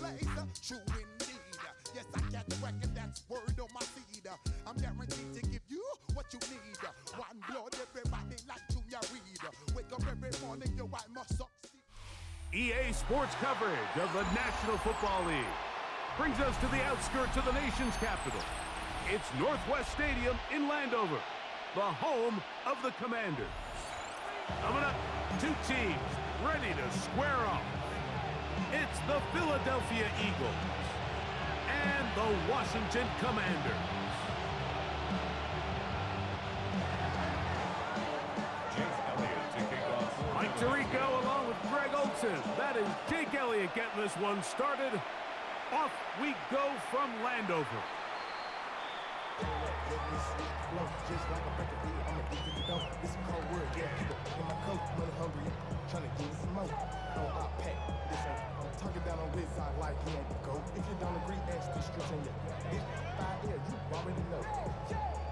blaze, true indeed. Yes, I got the record, that's word on my seed. I'm guaranteed to give you what you need. One blood, everybody like Junior Reed. Wake up every morning, yo, I must succeed. EA Sports coverage of the National Football League brings us to the outskirts of the nation's capital. It's Northwest Stadium in Landover, the home of the Commanders. Coming up, two teams ready to square off. It's the Philadelphia Eagles and the Washington Commanders. Mike Tirico along with Greg Olson. That is Jake Elliott getting this one started. Off we go from Landover. Just like a break of beat, I'm a beat to the dope. This is cold word, yeah. Keep it in my coat, really hungry. Trying to get some more. No, I pack. This ain't. I'm talking down on this side like he ain't the go. If you don't agree, ask the streets and yeah. This 5 years, you already know.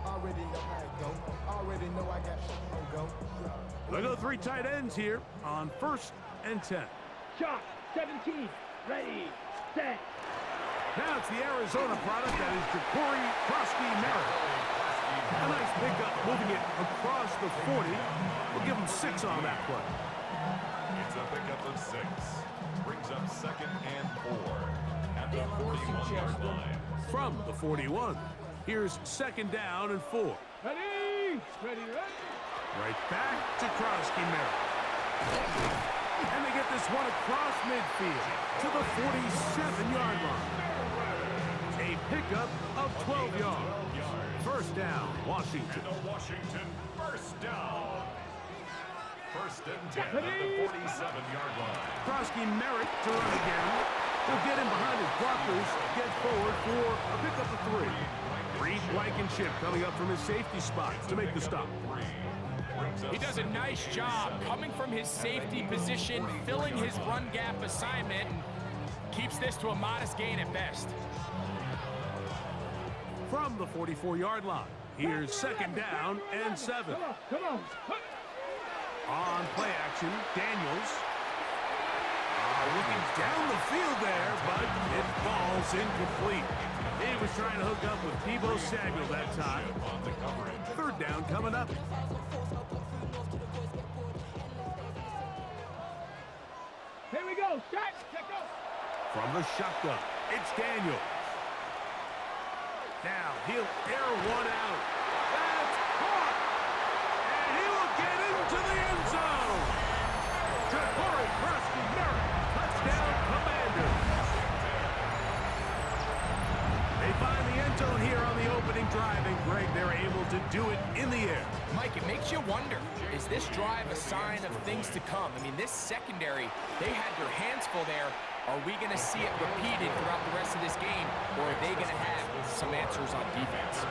Already know how it go. Already know I got shit on go. We'll go three tight ends here on 1st and 10. Shot, 17, ready, set. Now it's the Arizona product that is Ja'Cory Merritt. A nice pickup, moving it across the 40. We'll give him 6 on that play. It's a pickup of 6. Brings up 2nd and 4 at the 41-yard line. From the 41, here's 2nd down and 4. Ready, ready, ready. Right back to Merritt. And they get this one across midfield to the 47-yard line. A pickup of 12 yards. 1st down, Washington. And a Washington 1st down. 1st and 10 at the 47-yard line. Merritt to run again. He'll get in behind his blockers, get forward for a pickup of 3. Reed Blankenship coming up from his safety spot to make the stop. He does a nice job coming from his safety position, filling his run gap assignment, and keeps this to a modest gain at best. From the 44-yard line, here's 2nd down and 7. Come on. On play action, Daniels. Looking down the field there, but it falls incomplete. He was trying to hook up with Deebo Samuel that time. 3rd down coming up. Here we go. Shot. Check go. From the shotgun, it's Daniels. Now he'll air one out. That's caught. And he will get into the end zone. Ja'Cory Merritt, touchdown Commanders. They find the end zone here on the opening drive, and Greg, they're able to do it in the air. Mike, it makes you wonder, is this drive a sign of things to come? I mean, this secondary, they had their hands full there. Are we going to see it repeated throughout the rest of this game, or are they going to have some answers on defense?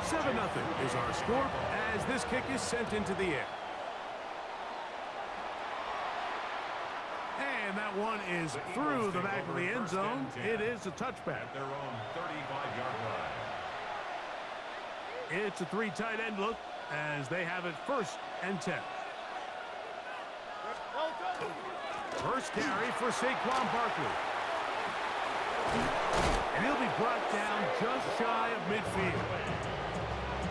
7-0 is our score as this kick is sent into the air. And that one is through the back of the end zone. It is a touchback. At their own 35-yard line. It's a 3 tight end look as they have it 1st and 10. First carry for Saquon Barkley. And he'll be brought down just shy of midfield.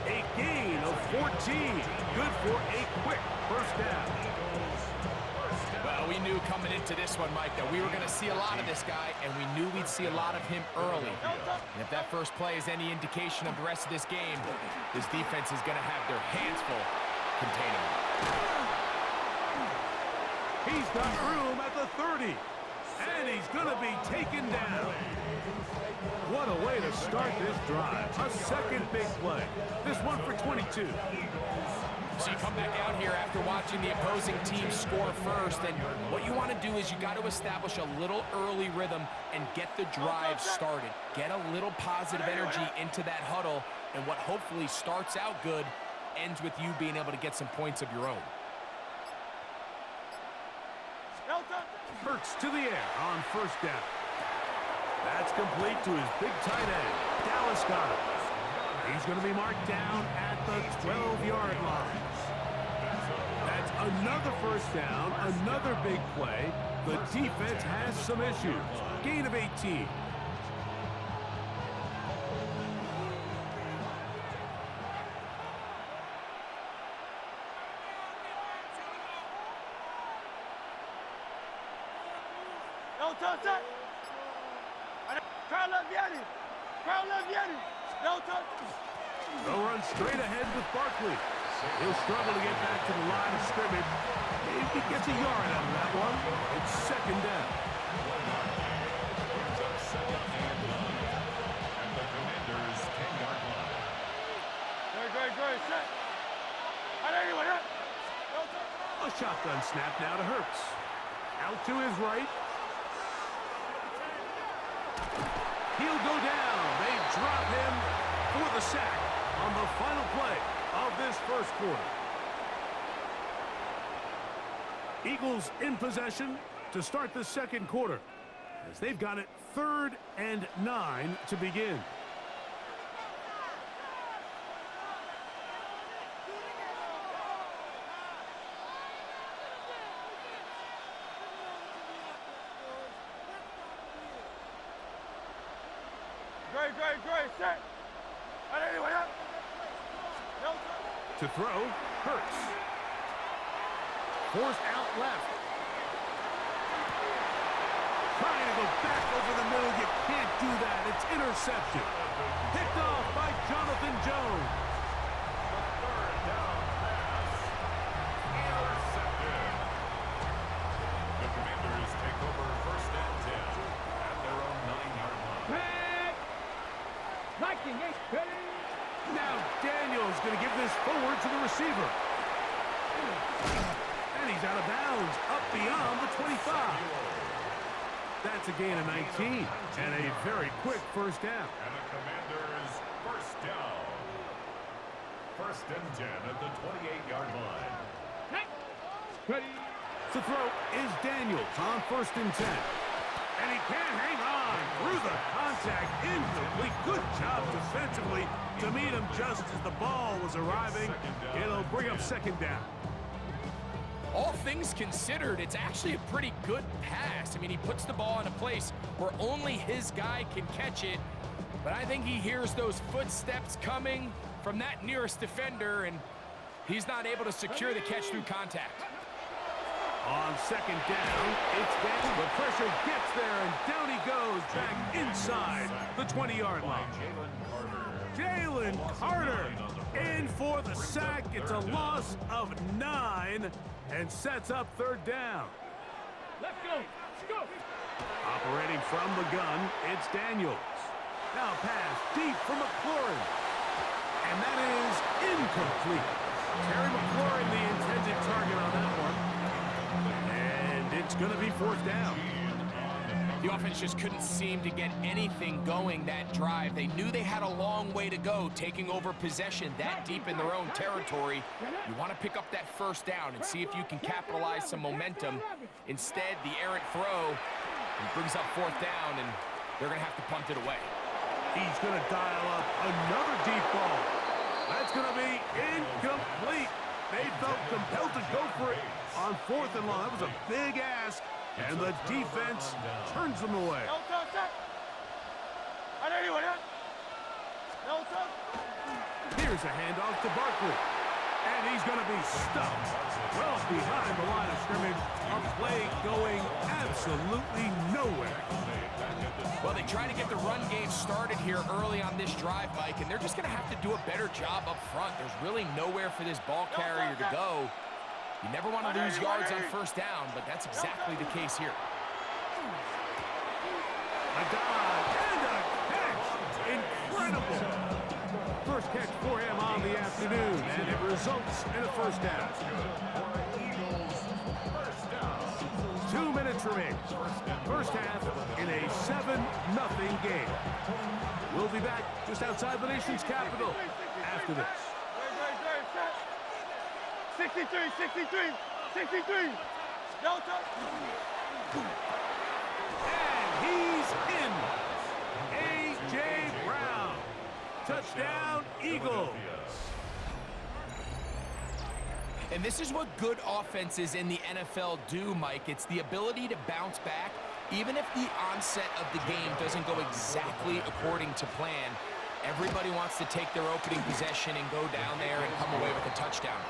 A gain of 14. Good for a quick 1st down. Well, we knew coming into this one, Mike, that we were going to see a lot of this guy, and we knew we'd see a lot of him early. And if that first play is any indication of the rest of this game, this defense is going to have their hands full containing him. He's got room at the 30, and he's going to be taken down. What a way to start this drive. A 2nd big play. This one for 22. So you come back out here after watching the opposing team score first, and what you want to do is you got to establish a little early rhythm and get the drive started. Get a little positive energy into that huddle, and what hopefully starts out good ends with you being able to get some points of your own. Hurts to the air on 1st down. That's complete to his big tight end, Dallas Goedert. He's going to be marked down at the 12-yard line. That's Another first down, another big play. The defense has some issues. Gain of 18. They'll run straight ahead with Barkley. He'll struggle to get back to the line of scrimmage. Maybe he gets a yard out of that one. It's second down. Brings up second and 9 at the Commanders' 10-yard line. A shotgun snap now to Hurts. Out to his right. He'll go down. They drop him for the sack on the final play of this first quarter. Eagles in possession to start the second quarter, as they've got it 3rd and 9 to begin. To throw, Hurts. Forced out left. Trying to go back over the middle. You can't do that. It's interception. Picked off by Jonathan Jones. Third down pass. Intercepted. The Commanders take over first and 10 at their own 9-yard line. Back. Viking, ready. Now Daniel's going to give this forward to the receiver. And he's out of bounds, up beyond the 25. That's a gain of 19, and a very quick first down. And the Commanders first down. First and 10 at the 28-yard line. Ready. To throw is Daniels on 1st and 10. And he can't hang on through the contact. Incomplete. Good job defensively to meet him just as the ball was arriving. It'll bring up second down. All things considered, it's actually a pretty good pass. I mean, he puts the ball in a place where only his guy can catch it. But I think he hears those footsteps coming from that nearest defender, and he's not able to secure the catch through contact. On second down, it's down. The pressure gets there, and down he goes back inside the 20-yard line. Jalen Carter in for the sack. It's a loss of 9 and sets up third down. Let's go. Let's go. Operating from the gun, it's Daniels. Now pass deep for McLaurin. And that is incomplete. Terry McLaurin, the intended target on that one. And it's going to be fourth down. The offense just couldn't seem to get anything going that drive. They knew they had a long way to go, taking over possession that deep in their own territory. You want to pick up that first down and see if you can capitalize some momentum. Instead, the errant throw brings up fourth down, and they're going to have to punt it away. He's going to dial up another deep ball. That's going to be incomplete. They felt compelled to go for it on 4th and long. That was a big ask, and the defense turns them away. Here's a handoff to Barkley, and he's going to be stopped well behind the line of scrimmage. A play going absolutely nowhere. Well, they try to get the run game started here early on this drive, Mike, and they're just going to have to do a better job up front. There's really nowhere for this ball carrier to go. You never want to lose yards on first down, but that's exactly the case here. A dive and a catch. Incredible. First catch for him on the afternoon, and it results in a first down. 2 minutes remain. First half in a 7-0 game. We'll be back just outside the nation's capital after this. 63, 63, 63. Delta. And he's in. A.J. Brown. Touchdown, Eagles. And this is what good offenses in the NFL do, Mike. It's the ability to bounce back, even if the onset of the game doesn't go exactly according to plan. Everybody wants to take their opening possession and go down there and come away with a touchdown.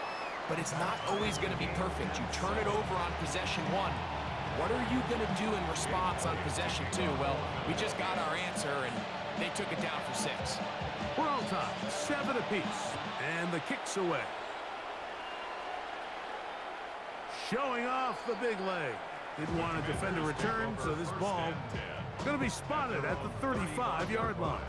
But it's not always going to be perfect. You turn it over on possession 1. What are you going to do in response on possession 2? Well, we just got our answer, and they took it down for 6. We're all tied, 7 apiece, and the kick's away. Showing off the big leg. Didn't want to defend a return, so this ball going to be spotted at the 35-yard line.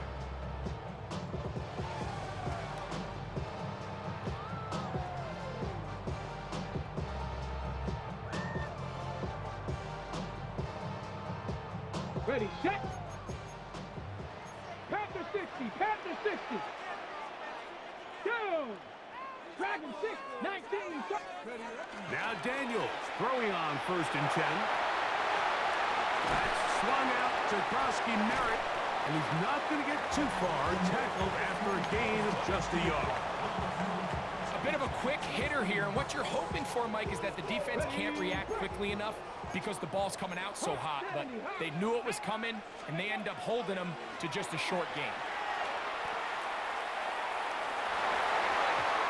Ready, set. Panther 60, Panther 60. Go. Dragon 6, 19. Ready. Now Daniels throwing on 1st and 10. That's swung out to Krosky Merritt, and he's not going to get too far, tackled after a gain of just a yard. A bit of a quick hitter here, and what you're hoping for, Mike, is that the defense can't react quickly enough because the ball's coming out so hot, but they knew it was coming, and they end up holding them to just a short gain.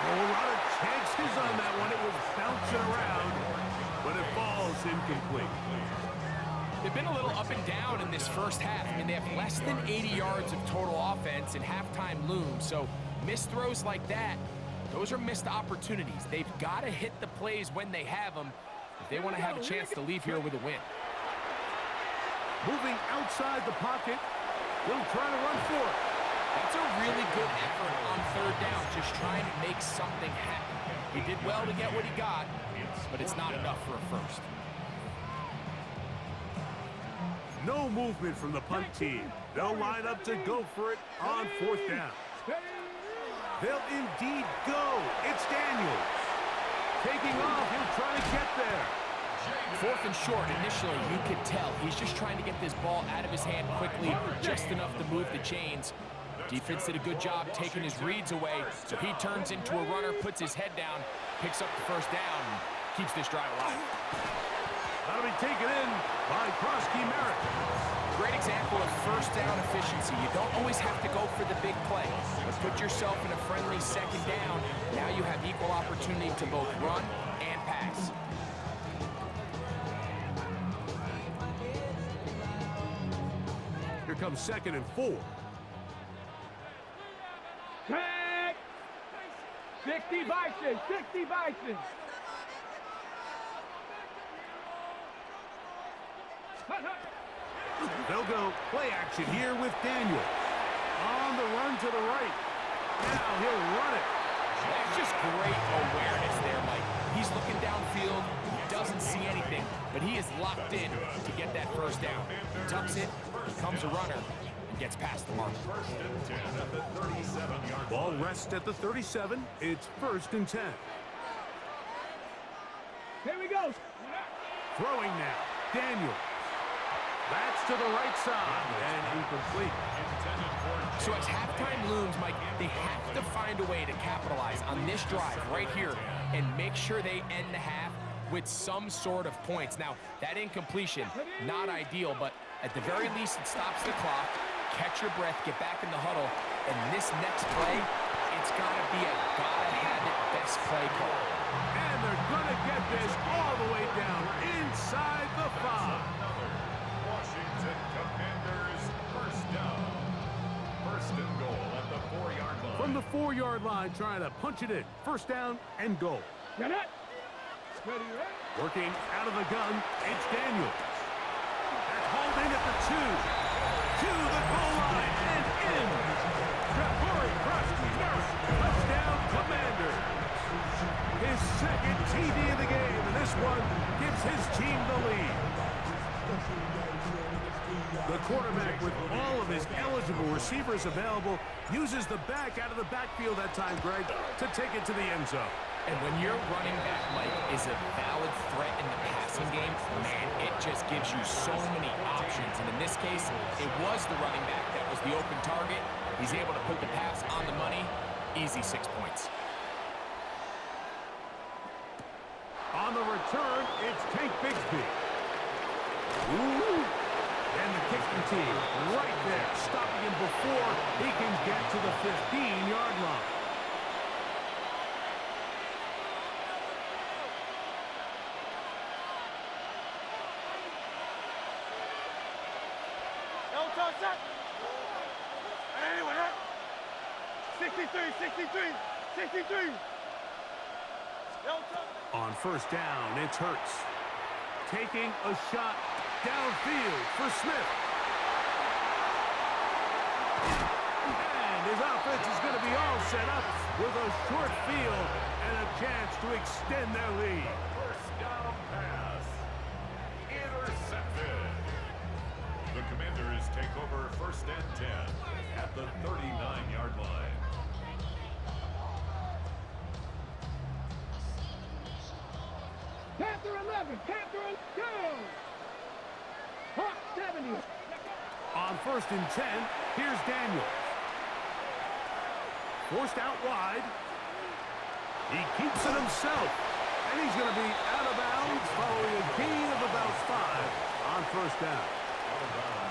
A lot of chances on that one. It was bouncing around, but it falls incomplete. They've been a little up and down in this first half. I mean, they have less than 80 yards of total offense, and halftime looms. So missed throws like that, those are missed opportunities. They've got to hit the plays when they have them if they want to have a chance to leave here with a win. Moving outside the pocket, they'll try to run for it. That's a really good effort on 3rd down, just trying to make something happen. He did well to get what he got, but it's not enough for a first. No movement from the punt team. They'll line up to go for it on 4th down. They'll indeed go. It's Daniels. Taking off, he'll try to get there. 4th and short. Initially, you could tell he's just trying to get this ball out of his hand quickly, just enough to move the chains. Defense did a good job taking his reads away, so he turns into a runner, puts his head down, picks up the 1st down, and keeps this drive alive. That'll be taken in by Krosky Merritt. Great example of 1st down efficiency. You don't always have to go for the big play, but put yourself in a friendly 2nd down. Now you have equal opportunity to both run and pass. Here comes 2nd and 4. Tag. 60 Bison, 60 Bison. They'll go play action here with Daniels. On the run to the right. Now he'll run it. That's just great awareness there, Mike. He's looking downfield. He doesn't see anything, but he is locked in to get that 1st down. He tucks it, becomes a runner, and gets past the mark. 1st and 10 at the 37-yard line. Ball rests at the 37. It's 1st and 10. Here we go. Throwing now. Daniels. That's to the right side and incomplete. So as halftime looms, Mike, they have to find a way to capitalize on this drive right here and make sure they end the half with some sort of points. Now, that incompletion, not ideal, but at the very least, it stops the clock. Catch your breath, get back in the huddle, and this next play, it's got to be a gotta-have-it best play call. And they're going to get this all the way down inside the 5. Washington Commanders 1st down. 1st and goal at the 4-yard line. From the 4-yard line, trying to punch it in. 1st down and goal. Get it. Ready, ready. Working out of the gun, it's Daniels. That's hauled in at the 2. To the goal line and in. Krosky Merritt, touchdown Commanders. His 2nd TD of the game, and this one gives his team the lead. The quarterback, with all of his eligible receivers available, uses the back out of the backfield that time, Greg, to take it to the end zone. And when your running back, Mike, is a valid threat in the passing game, man, it just gives you so many options. And in this case, it was the running back that was the open target. He's able to put the pass on the money. Easy 6 points. return, it's Tank Bigsby. Ooh. And the kicking team right there, stopping him before he can get to the 15-yard line. Anyway, 63. On first down, it's Hurts. Taking a shot downfield for Smith. And his offense is going to be all set up with a short field and a chance to extend their lead. First down pass. Intercepted. The Commanders take over first and 10 at the 39-yard line. Panther 11, Panther 2. Hawk 70. On first and 10, here's Daniels. Forced out wide. He keeps it himself. And he's going to be out of bounds following a gain of about 5 on first down.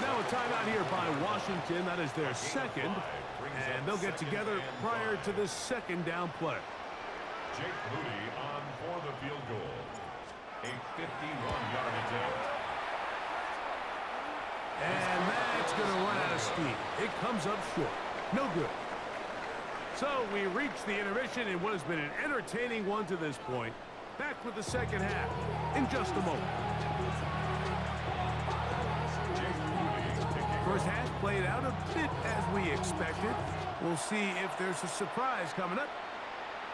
Now a timeout here by Washington. That is their second. And they'll get together prior to this second down play. Jake Moody on for the field goal. A 51-yard attempt. And that's going to run out of steam. It comes up short. No good. So we reach the intermission in what has been an entertaining one to this point. Back with the second half in just a moment. First half played out a bit as we expected. We'll see if there's a surprise coming up.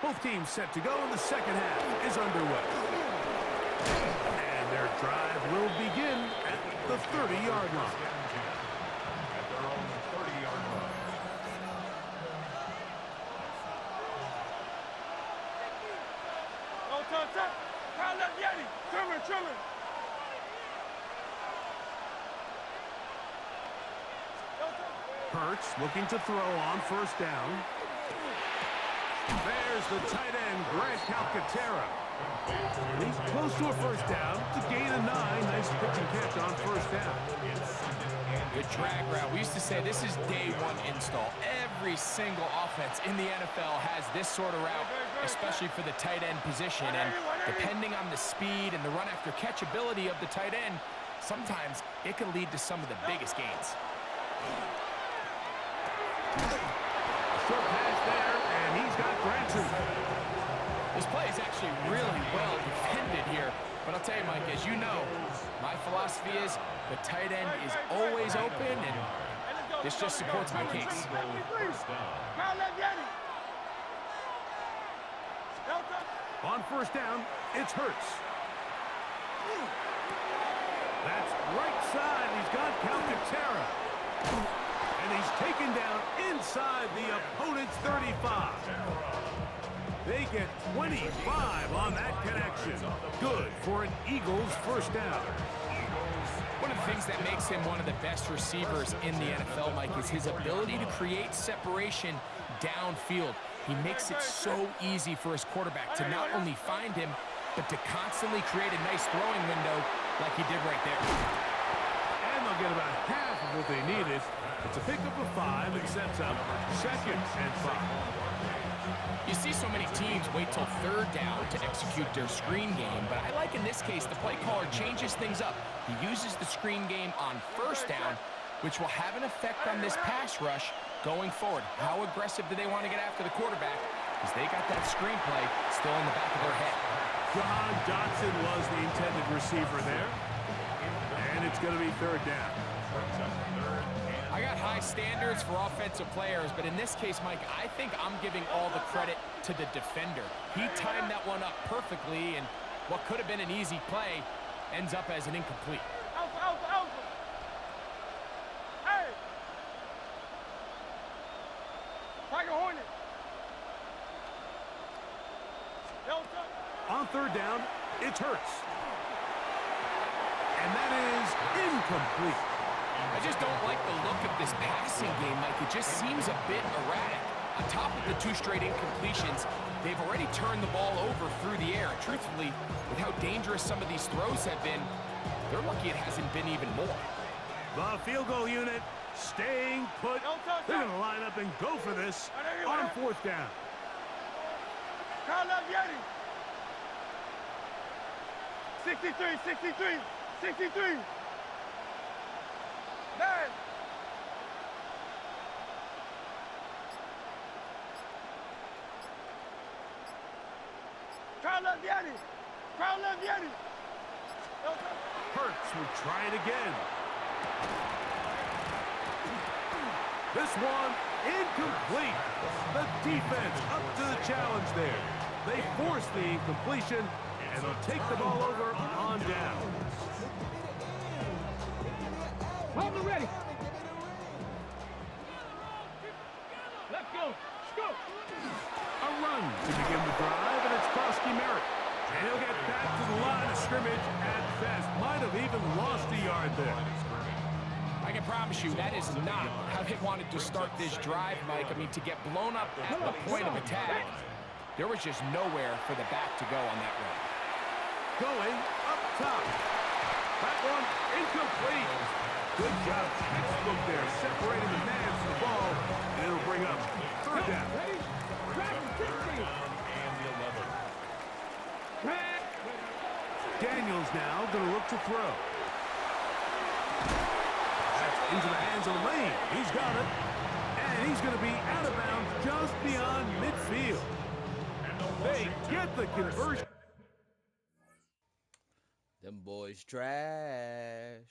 Both teams set to go, and the second half is underway. And their drive will begin at the 30-yard line. At their own 30-yard line. Trimmer. Hurts looking to throw on first down. There's the tight end, Grant Calcaterra. He's close to a first down to gain a 9. Nice pitch and catch on first down. Good drag route. We used to say this is day one install. Every single offense in the NFL has this sort of route, especially for the tight end position. And depending on the speed and the run after catch ability of the tight end, sometimes it can lead to some of the biggest gains. Short pass there, and he's got Granson. This play is actually really well defended here. But I'll tell you, Mike, as you know, my philosophy is the tight end is always open, and this just supports my case. On first down, it's Hurts. That's right side. He's got Calcaterra. And he's taken down inside the opponent's 35. They get 25 on that connection. Good for an Eagles first down. One of the things that makes him one of the best receivers in the NFL, Mike, is his ability to create separation downfield. He makes it so easy for his quarterback to not only find him, but to constantly create a nice throwing window like he did right there. And they'll get about half of what they needed. It's a pickup of 5 and sets up second and 5. You see so many teams wait till third down to execute their screen game, but I like in this case the play caller changes things up. He uses the screen game on first down, which will have an effect on this pass rush going forward. How aggressive do they want to get after the quarterback? Because they got that screen play still in the back of their head. John Dotson was the intended receiver there. And it's going to be third down. I got high standards for offensive players, but in this case, Mike, I think I'm giving all the credit to the defender. He timed that one up perfectly, and what could have been an easy play ends up as an incomplete. Hey! Tiger Hornet! On third down, it's Hurts. And that is incomplete. I just don't like the look of this passing game, Mike. It just seems a bit erratic. On top of the 2 straight incompletions, they've already turned the ball over through the air. Truthfully, with how dangerous some of these throws have been, they're lucky it hasn't been even more. The field goal unit staying put. They're going to line up and go for this on 4th down. Carl Yeti. 63, 63, 63. 9. Carl Yeti. Carl Yeti. Hurts will try it again. This one incomplete. The defense up to the challenge there. They force the incompletion, and they'll take the ball over on down. Hold it ready. Let's go. Let's go. A run to begin the drive, and it's Krosky Merritt. And he'll get back to the line of scrimmage at best. Might have even lost a yard there. I can promise you that is not how they wanted to start this drive, Mike. I mean, to get blown up at the point of attack, there was just nowhere for the back to go on that run. Going up top. That one incomplete. Good job, textbook there, separating the man from the ball, and it'll bring up 3rd down. Ready? Track and 60. And the 11. Track. Daniels now going to look to throw. That's into the hands of Lane. He's got it. And he's going to be out of bounds just beyond midfield. They get the conversion. Them boys trash.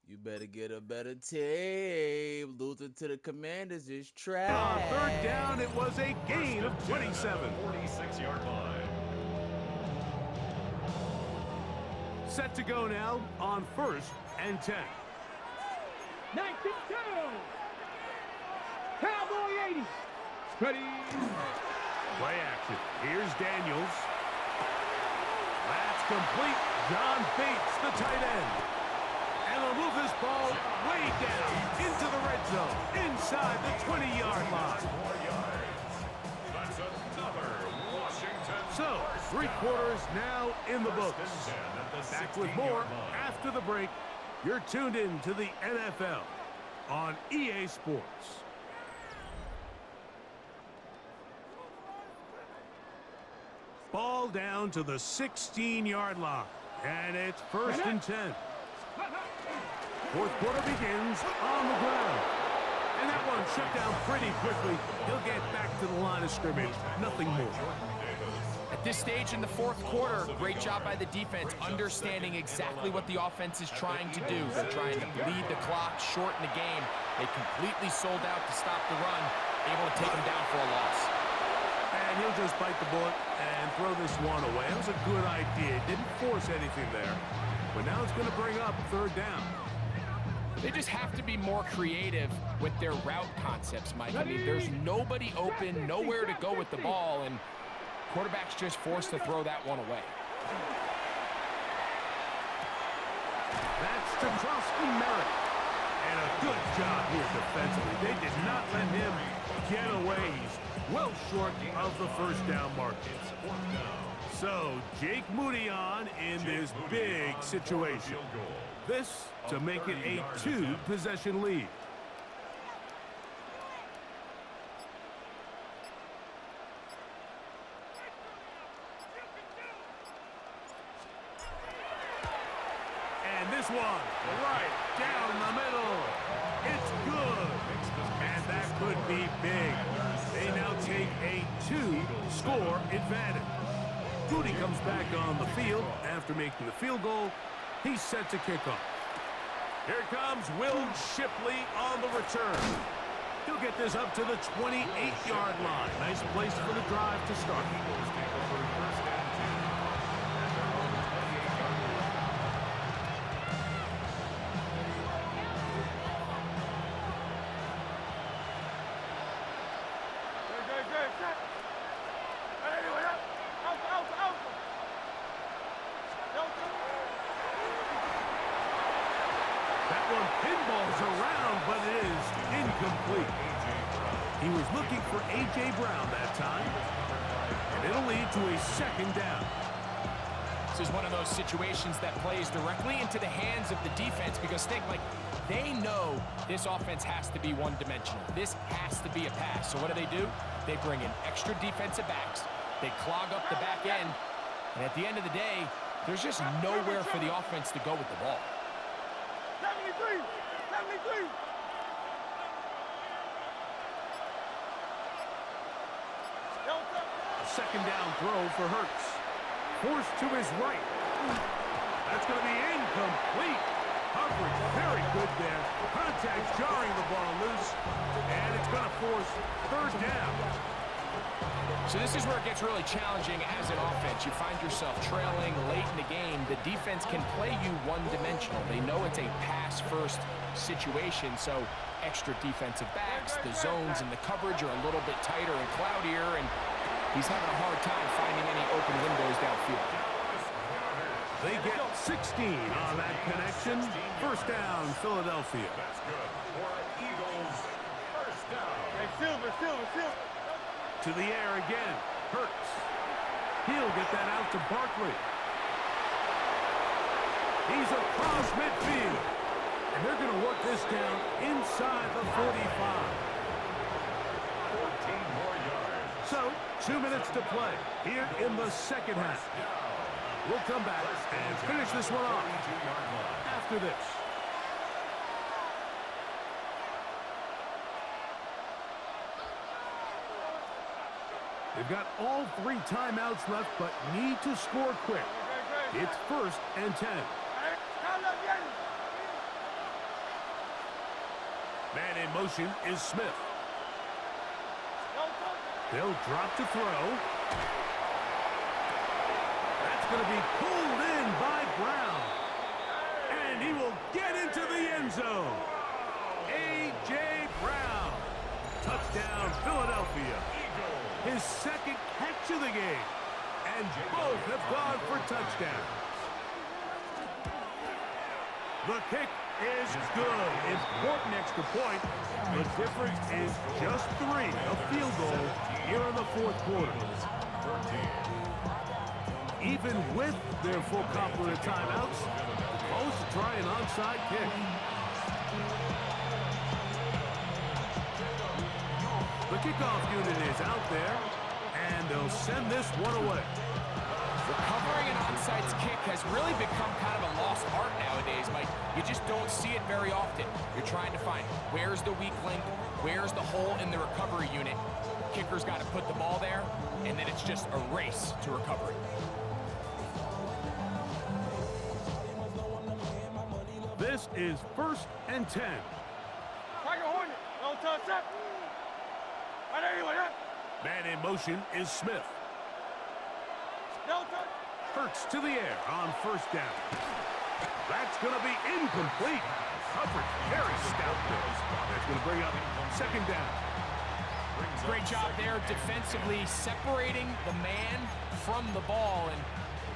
You better get a better tape. Losing to the Commanders is trash. On 3rd down, it was a gain of 27. 46-yard line. Set to go now on 1st and 10. 92. Cowboy 80. Ready. Play action. Here's Daniels. That's complete. John Bates, the tight end. And they'll move this ball way down into the red zone, inside the 20-yard line. 4 yards. That's another Washington. So, 3 quarters now in the books. Back with more after the break. You're tuned in to the NFL on EA Sports. Ball down to the 16-yard line. And it's 1st and 10. 4th quarter begins on the ground. And that one shut down pretty quickly. He'll get back to the line of scrimmage. Nothing more. At this stage in the 4th quarter, great job by the defense understanding exactly what the offense is trying to do. They're trying to bleed the clock, shorten the game. They completely sold out to stop the run, able to take them down for a loss. And he'll just bite the bullet and throw this one away. That was a good idea. Didn't force anything there. But now it's going to bring up 3rd down. They just have to be more creative with their route concepts, Mike. I mean, there's nobody open, nowhere to go with the ball, and quarterback's just forced to throw that one away. That's to Krosky Merritt. And a good job here defensively. They did not let him get away. He's well short of the 1st down marker. So, Jake Moody on in this big situation. This to make it a 2-possession lead. And this one, right down the middle. It's good. And that could be big. They now take a 2-score advantage. Moody comes back on the field after making the field goal. He's set to kick off. Here comes Will Shipley on the return. He'll get this up to the 28-yard line. Nice place for the drive to start. That one Football's around, but it is incomplete. He was looking for A.J. Brown that time, and it'll lead to a second down. This is one of those situations that plays directly into the hands of the defense because they know this offense has to be one-dimensional. This has to be a pass. So what do? They bring in extra defensive backs. They clog up the back end. And at the end of the day, there's just nowhere for the offense to go with the ball. 73! 73! A second down throw for Hurts. Forced to his right. That's going to be incomplete. Coverage very good there. Contact jarring the ball loose. And it's going to force third down. So this is where it gets really challenging as an offense. You find yourself trailing late in the game. The defense can play you one-dimensional. They know it's a pass-first situation, so extra defensive backs, the zones and the coverage are a little bit tighter and cloudier, and he's having a hard time finding any open windows downfield. They get 16 on that connection. First down, Philadelphia. That's good for Eagles. First down. Hey, Silver! To the air again. Hurts. He'll get that out to Barkley. He's across midfield. And they're going to work this down inside the 45. 14 more yards. So, 2 minutes to play here in the second half. We'll come back and finish this one off after this. They've got all 3 timeouts left, but need to score quick. It's 1st and 10. Man in motion is Smith. They'll drop to throw. That's going to be pulled in by Brown. And he will get into the end zone. A.J. Brown. Touchdown, Philadelphia. His second catch of the game. And both have gone for touchdowns. The kick is good. Important extra point. The difference is just 3. A field goal here in the 4th quarter. Even with their full complement of timeouts, the Colts try an onside kick. The kickoff unit is out there, and they'll send this one away. Recovering an onside kick has really become kind of a lost art nowadays, Mike. You just don't see it very often. You're trying to find where's the weak link, where's the hole in the recovery unit. Kicker's got to put the ball there, and then it's just a race to recovery. This is 1st and 10. Man in motion is Smith. Hurts to the air on 1st down. That's going to be incomplete. Coverage very stout there. That's going to bring up 2nd down. Great job there defensively, separating the man from the ball. And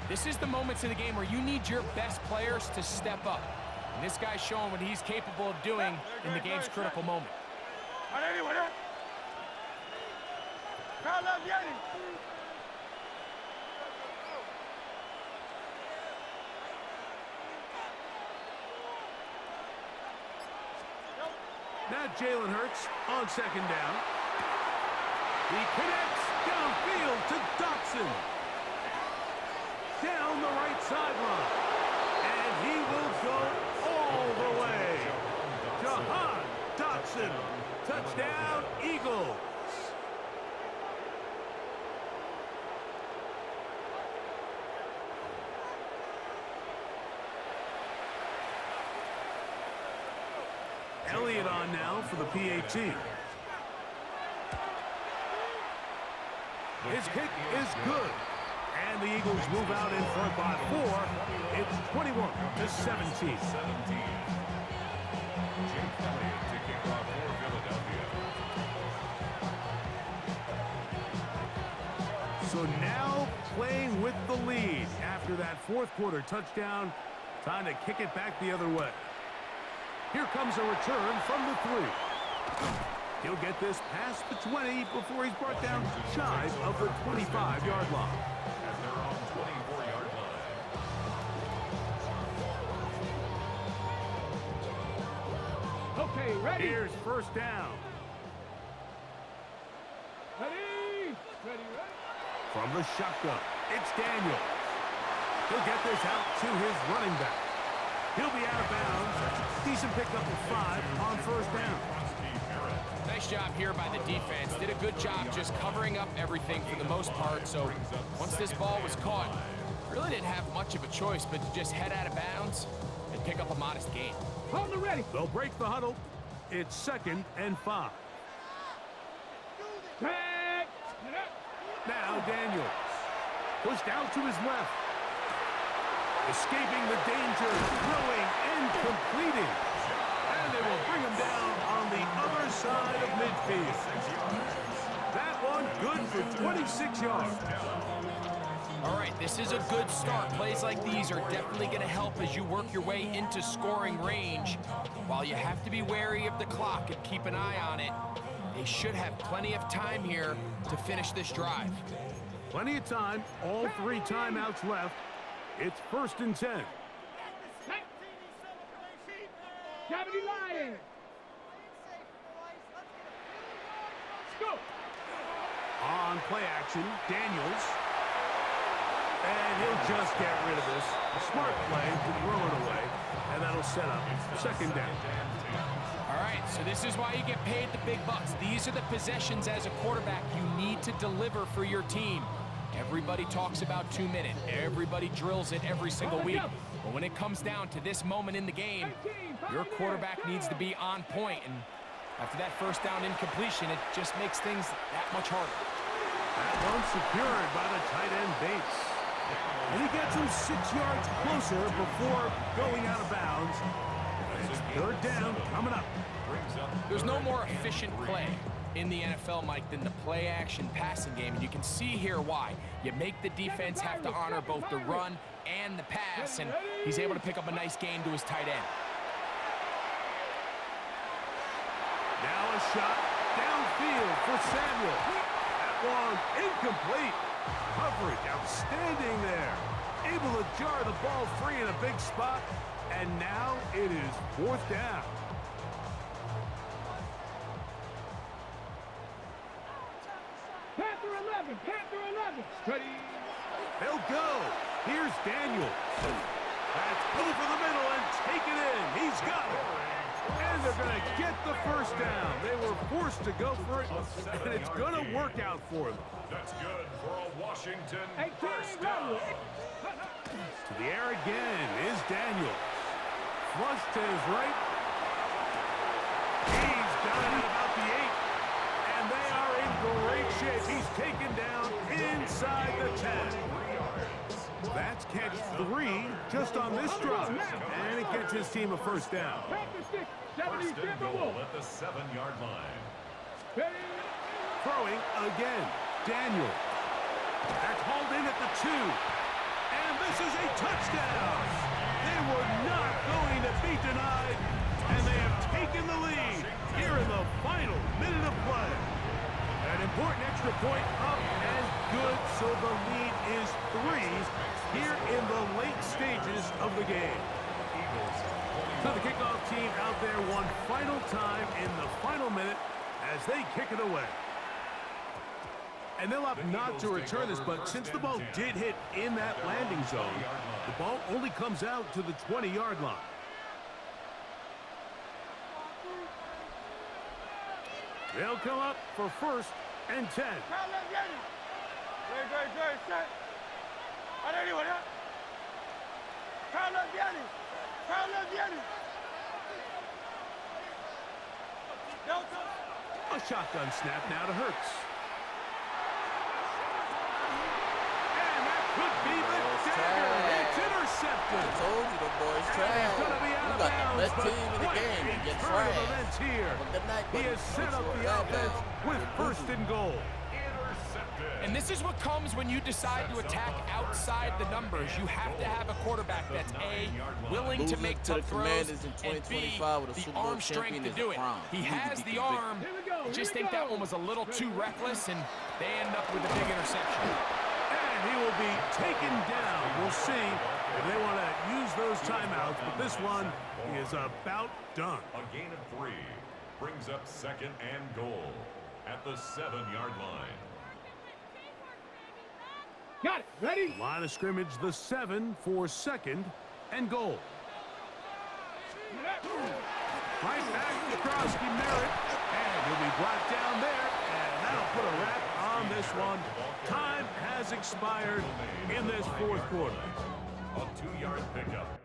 this is the moments of the game where you need your best players to step up. And this guy's showing what he's capable of doing in the game's critical moment. Now Jalen Hurts on 2nd down. He connects downfield to Dotson. Down the right sideline. And he will go all the way. Jahan Dotson. Touchdown, Eagles. Elliott on now for the PAT. His kick is good. And the Eagles move out in front by 4. It's 21-17. So now playing with the lead after that 4th quarter touchdown. Time to kick it back the other way. Here comes a return from the 3. He'll get this past the 20 before he's brought down shy of the 25-yard line. At their own 24-yard line. Okay, ready? Here's first down. Ready? Ready, ready. From the shotgun, it's Daniels. He'll get this out to his running back. He'll be out of bounds. Decent pickup of 5 on first down. Nice job here by the defense. Did a good job just covering up everything for the most part. So once this ball was caught, really didn't have much of a choice but to just head out of bounds and pick up a modest gain. Hold it ready. They'll break the huddle. It's 2nd and 5. Tag. Now Daniels. Pushed out to his left. Escaping the danger, throwing and completing. And they will bring him down on the other side of midfield. That one good for 26 yards. All right, this is a good start. Plays like these are definitely going to help as you work your way into scoring range. While you have to be wary of the clock and keep an eye on it, they should have plenty of time here to finish this drive. Plenty of time, all 3 timeouts left. It's 1st and 10. Cavity Lion. Let's go. On play action, Daniels. And he'll just get rid of this. A smart play to throw it away. And that'll set up 2nd down. All right, so this is why you get paid the big bucks. These are the possessions as a quarterback you need to deliver for your team. Everybody talks about 2 minutes. Everybody drills it every single week. But when it comes down to this moment in the game, your quarterback needs to be on point. And after that first down incompletion, it just makes things that much harder. That one secured by the tight end Bates. And he gets him 6 yards closer before going out of bounds. It's 3rd down coming up. There's no more efficient play in the NFL, Mike, than the play-action passing game. And you can see here why. You make the defense have to honor both the run and the pass, and he's able to pick up a nice gain to his tight end. Now a shot downfield for Samuel. That one incomplete. Coverage outstanding there. Able to jar the ball free in a big spot. And now it is 4th down. Panther 11. Panther 11. Ready. They'll go. Here's Daniels. That's over the middle and take it in. He's got it. And they're going to get the first down. They were forced to go for it, and it's going to work out for them. That's good for a Washington 18. first down. To the air again is Daniels. Flush to his right. He's got it at about the 8. And they are in great shape. He's taken down inside the 10. That's catch 3 just on this drive. And it gets his team a first down. Panther 6. 70. First and goal at the 7-yard line. Ready. Throwing again. Daniel. That's hauled in at the 2. And this is a touchdown. They were not going to be denied. And they have taken the lead here in the final minute of play. An important extra point up and good, so the lead is 3 here in the late stages of the game. So the kickoff team out there one final time in the final minute as they kick it away. And they'll opt not to return this, but since the ball did hit in that landing zone, the ball only comes out to the 20-yard line. They'll come up for 1st and 10. A shotgun snap now to Hurts. And that could be the dagger. It's intercepted. I told you the boys trash. He's going to be out You of got bounds, the best but team in the quite game a and get turn of trash. events here. Have a good night, He buddy. has set Thanks up for the that, offense man. with 1st and goal. Intercepted. And this is what comes when you decide to attack outside the numbers. You have to have a quarterback that's A, willing to make tough throws, and B, the arm strength to do it. He has the arm. I just think that one was a little too reckless, and they end up with a big interception. And he will be taken down. We'll see if they want to use those timeouts, but this one is about done. A gain of 3 brings up 2nd and goal at the 7-yard line. Got it. Ready? Line of scrimmage, the 7 for 2nd and goal. Right back to Krosky Merritt, and he'll be brought down there, and that'll put a wrap on this one. Time has expired in this 4th quarter. A 2-yard pickup.